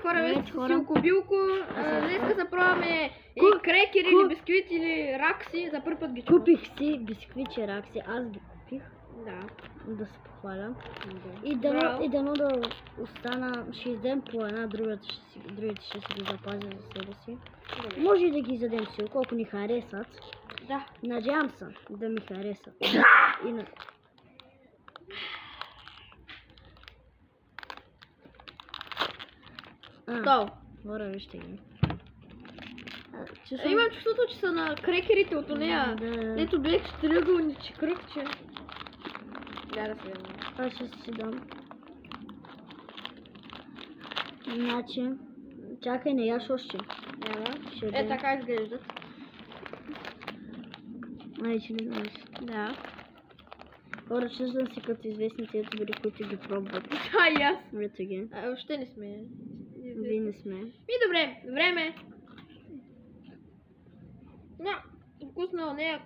хора, вие сте Силко-Билко. Днеска запробваме крекери или бисквити или ракси. За първи път ги чувам. Купих си бисквити ракси, аз ги купих. Да се похваля. И дано да остана, ще издем по една, другите ще си ги запазя за себе си. Може и да ги изядем си, колко ни харесват. Да. Надявам се да ми харесат. Готово. Хора, вижте ги. Имам чувството, че са на крекерите от нея. Ето бе триъгълниче, кръгче. Да се видим. Аз ще си дам. Значи, чакай, не яш още. Няма. Така изглеждат. Ай, че не знаеш. Да. Хора, чувствам си като известните ютубери, които ги пробват. И аз. Ето ги. Въобще не сме. Вие не сме. И добре, време. Вкусно нея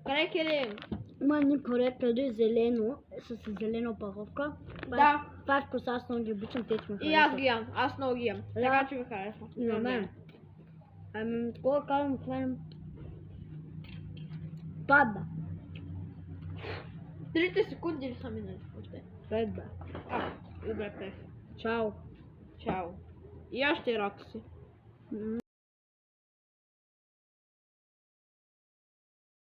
крекери. Има ни крекери зелено, с зелена опаковка. Да. Това е вкус, аз много ги обичам, те ми И аз ги ям, аз много ги ям. Така че ми харесва. И на мен. Такова казвам, това пада. 30 секунди ли са минали още? 5 бе. Добре, 5. Чао. Чао. И аз ще ракси.